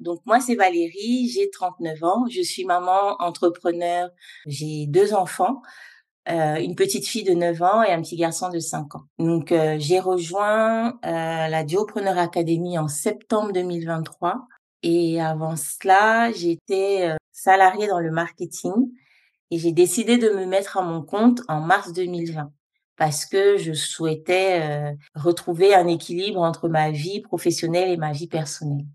Donc moi, c'est Valérie, j'ai 39 ans, je suis maman entrepreneur, j'ai 2 enfants, une petite fille de 9 ans et un petit garçon de 5 ans. Donc j'ai rejoint la Duopreneur Academy en septembre 2023 et avant cela, j'étais salariée dans le marketing et j'ai décidé de me mettre à mon compte en mars 2020 parce que je souhaitais retrouver un équilibre entre ma vie professionnelle et ma vie personnelle.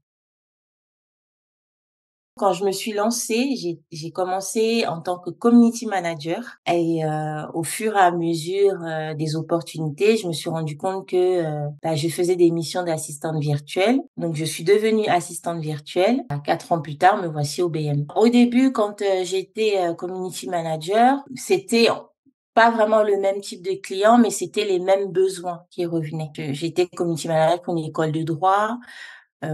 Quand je me suis lancée, j'ai commencé en tant que community manager et au fur et à mesure, des opportunités, je me suis rendu compte que, je faisais des missions d'assistante virtuelle. Donc je suis devenue assistante virtuelle. 4 ans plus tard, me voici au BM. Au début, quand, j'étais, community manager, c'était pas vraiment le même type de client, mais c'était les mêmes besoins qui revenaient. J'étais community manager pour une école de droit,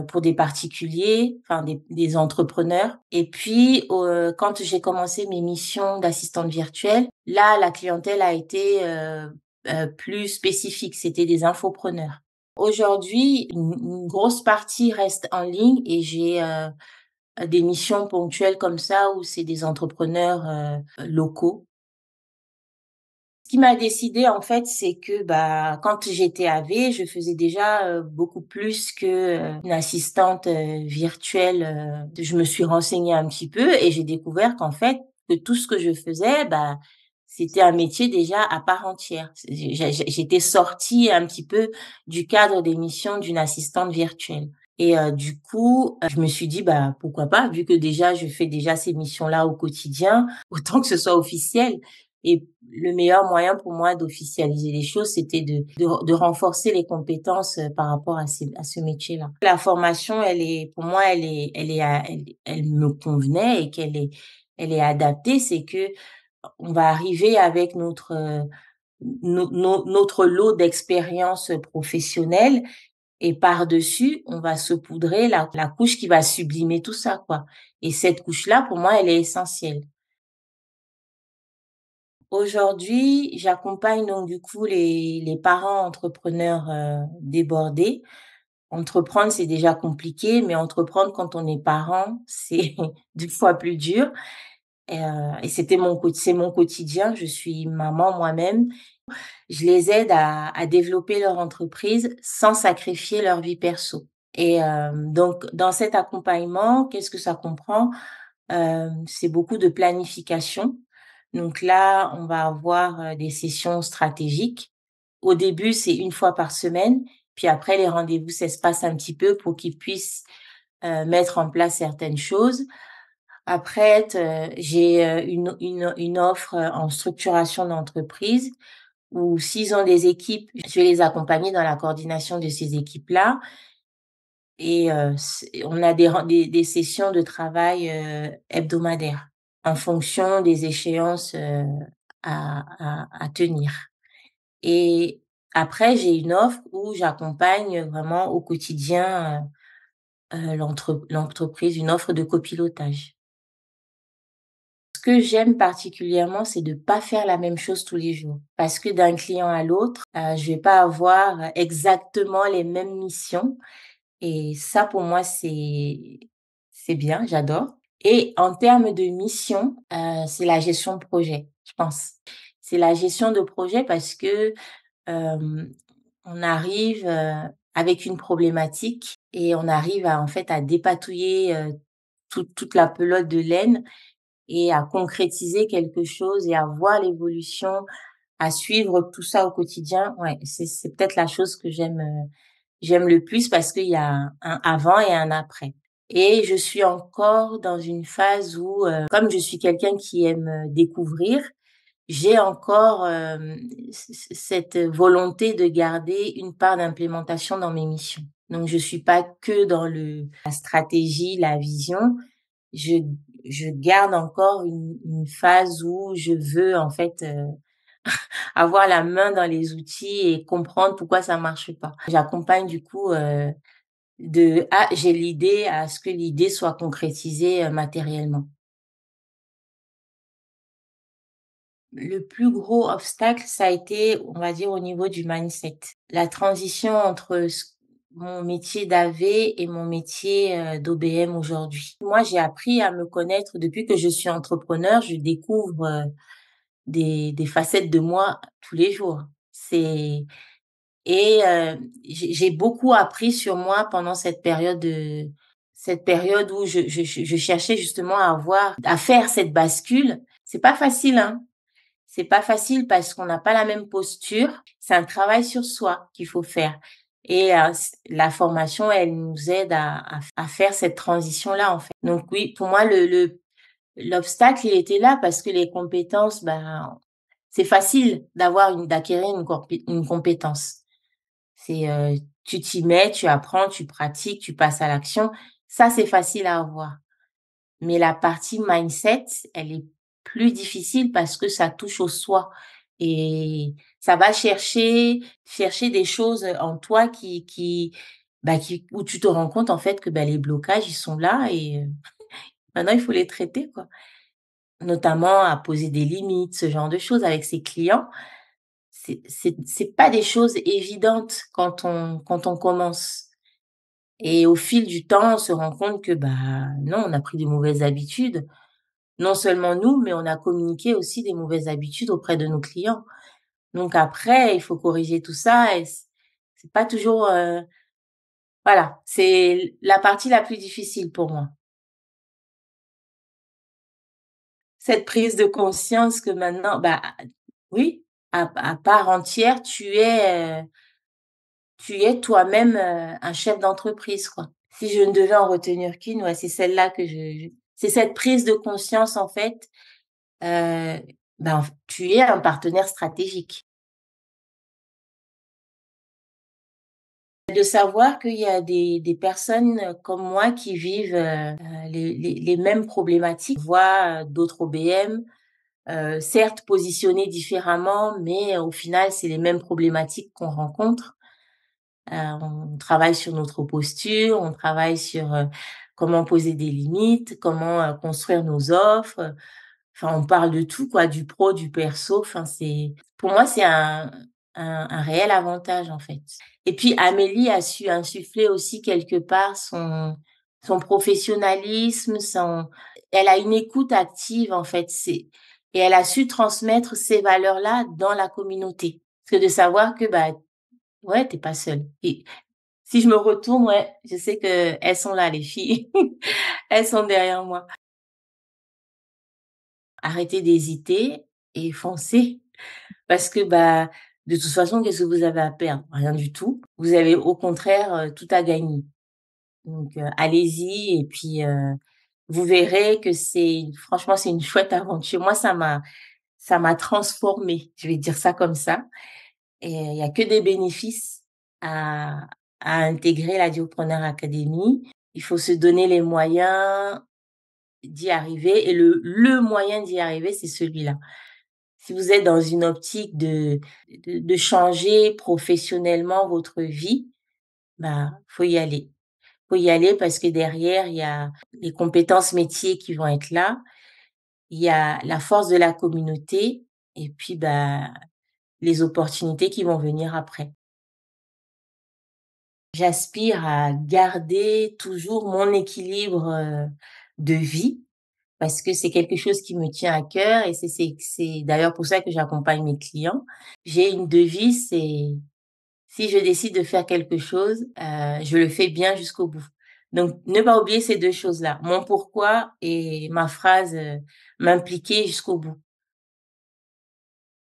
pour des particuliers, enfin des entrepreneurs. Et puis, quand j'ai commencé mes missions d'assistante virtuelle, là, la clientèle a été plus spécifique. C'était des infopreneurs. Aujourd'hui, une grosse partie reste en ligne et j'ai des missions ponctuelles comme ça où c'est des entrepreneurs locaux. Ce qui m'a décidé en fait, c'est que, quand j'étais AV, je faisais déjà, beaucoup plus que, une assistante, virtuelle, Je me suis renseignée un petit peu et j'ai découvert qu'en fait, que tout ce que je faisais, c'était un métier déjà à part entière. J'étais sortie un petit peu du cadre des missions d'une assistante virtuelle et du coup, je me suis dit: pourquoi pas? Vu que déjà je fais déjà ces missions-là au quotidien, autant que ce soit officiel. Et le meilleur moyen pour moi d'officialiser les choses, c'était de renforcer les compétences par rapport à ce métier-là. La formation, pour moi, elle me convenait et elle est adaptée. C'est que on va arriver avec notre lot d'expérience professionnelle et par-dessus, on va saupoudrer la couche qui va sublimer tout ça, quoi. Et cette couche-là, pour moi, elle est essentielle. Aujourd'hui, j'accompagne donc du coup les parents entrepreneurs, débordés. Entreprendre, c'est déjà compliqué, mais entreprendre quand on est parent, c'est 2 fois plus dur et c'est mon quotidien. Je suis maman moi-même. Je les aide à développer leur entreprise sans sacrifier leur vie perso et donc dans cet accompagnement, qu'est-ce que ça comprend? C'est beaucoup de planification. Donc là, on va avoir, des sessions stratégiques. Au début, c'est une fois par semaine, puis après les rendez-vous s'espacent un petit peu pour qu'ils puissent, mettre en place certaines choses. Après j'ai, une offre, en structuration d'entreprise où s'ils ont des équipes, je vais les accompagner dans la coordination de ces équipes-là et on a des sessions de travail, hebdomadaires en fonction des échéances, à tenir et après j'ai une offre où j'accompagne vraiment au quotidien, l'entreprise, une offre de copilotage. Ce que j'aime particulièrement, c'est de pas faire la même chose tous les jours parce que d'un client à l'autre, je vais pas avoir exactement les mêmes missions. Et ça, pour moi, c'est bien, j'adore. Et en termes de mission, c'est la gestion de projet, je pense. C'est la gestion de projet parce que, hem, on arrive, avec une problématique et on arrive en fait, à dépatouiller, toute la pelote de laine et à concrétiser quelque chose et à voir l'évolution, à suivre tout ça au quotidien. Ouais, c'est peut-être la chose que j'aime le plus parce qu'il y a un avant et un après. Et je suis encore dans une phase où, comme je suis quelqu'un qui aime, découvrir, j'ai encore, cette volonté de garder une part d'implémentation dans mes missions. Donc je suis pas que dans la stratégie, la vision. Je je garde encore une phase où je veux en fait, avoir la main dans les outils et comprendre pourquoi ça marche pas. J'accompagne du coup, de «Ah, j'ai l'idée» à ce que l'idée soit concrétisée, matériellement. Le plus gros obstacle, ça a été, on va dire, au niveau du mindset. La transition entre mon métier d'AV et mon métier, d'OBM aujourd'hui. Moi, j'ai appris à me connaître depuis que je suis entrepreneur, je découvre, des facettes de moi tous les jours. C'est et j'ai beaucoup appris sur moi pendant cette période où je cherchais justement à faire cette bascule. C'est pas facile, hein. C'est pas facile parce qu'on n'a pas la même posture. C'est un travail sur soi qu'il faut faire et la formation, elle nous aide à faire cette transition-là, en fait. Donc oui, pour moi, l'obstacle, il était là parce que les compétences, ben, c'est facile d'acquérir une compétence. C'est, tu t'y mets, tu apprends, tu pratiques, tu passes à l'action. Ça, c'est facile à avoir. Mais la partie mindset, elle est plus difficile parce que ça touche au soi et ça va chercher des choses, en toi où tu te rends compte en fait que, bah, les blocages, ils sont là et maintenant il faut les traiter, quoi. Notamment à poser des limites, ce genre de choses avec ses clients. C'est pas des choses évidentes quand on commence et au fil du temps, on se rend compte que, bah, non, on a pris de mauvaises habitudes. Non seulement nous, mais on a communiqué aussi des mauvaises habitudes auprès de nos clients. Donc après, il faut corriger tout ça et c'est pas toujours, voilà, c'est la partie la plus difficile pour moi. Cette prise de conscience que maintenant, bah, oui, à part entière, tu es toi-même, un chef d'entreprise, quoi. Si je ne devais en retenir qu'une, ouais, c'est celle-là que je c'est cette prise de conscience, en fait, heu, ben, tu es un partenaire stratégique. De savoir qu'il y a des personnes, comme moi qui vivent, les mêmes problématiques. On voit, d'autres OBM, certes positionnés différemment, mais au final, c'est les mêmes problématiques qu'on rencontre. On travaille sur notre posture, on travaille sur, comment poser des limites, comment, construire nos offres. Enfin, on parle de tout quoi, du pro, du perso. Enfin, c'est pour moi, c'est un réel avantage, en fait. Et puis Amélie a su insuffler aussi quelque part son professionnalisme, son elle a une écoute active, en fait, c'est et elle a su transmettre ces valeurs-là dans la communauté. Parce que de savoir que, bah, ouais, tu es pas seule et si je me retourne, ouais, je sais qu'elles sont là les filles. Elles sont derrière moi. Arrêtez d'hésiter et foncez parce que, bah, de toute façon, qu'est-ce que vous avez à perdre? Rien du tout. Vous avez au contraire, tout à gagner. Donc, allez-y et puis, vous verrez que franchement, c'est une chouette aventure. Moi, ça m'a transformée, je vais dire ça comme ça et il y a que des bénéfices à intégrer la Duopreneur Academy. Il faut se donner les moyens d'y arriver et le moyen d'y arriver, c'est celui-là. Si vous êtes dans une optique de changer professionnellement votre vie, bah, faut y aller. Faut y aller parce que derrière, il y a les compétences métiers qui vont être là, il y a la force de la communauté et puis, bah, les opportunités qui vont venir après. J'aspire à garder toujours mon équilibre, de vie parce que c'est quelque chose qui me tient à cœur et c'est d'ailleurs pour ça que j'accompagne mes clients. J'ai une devise, c'est si je décide de faire quelque chose, je le fais bien jusqu'au bout. Donc ne pas oublier ces 2 choses-là, mon pourquoi et ma phrase, m'impliquer jusqu'au bout.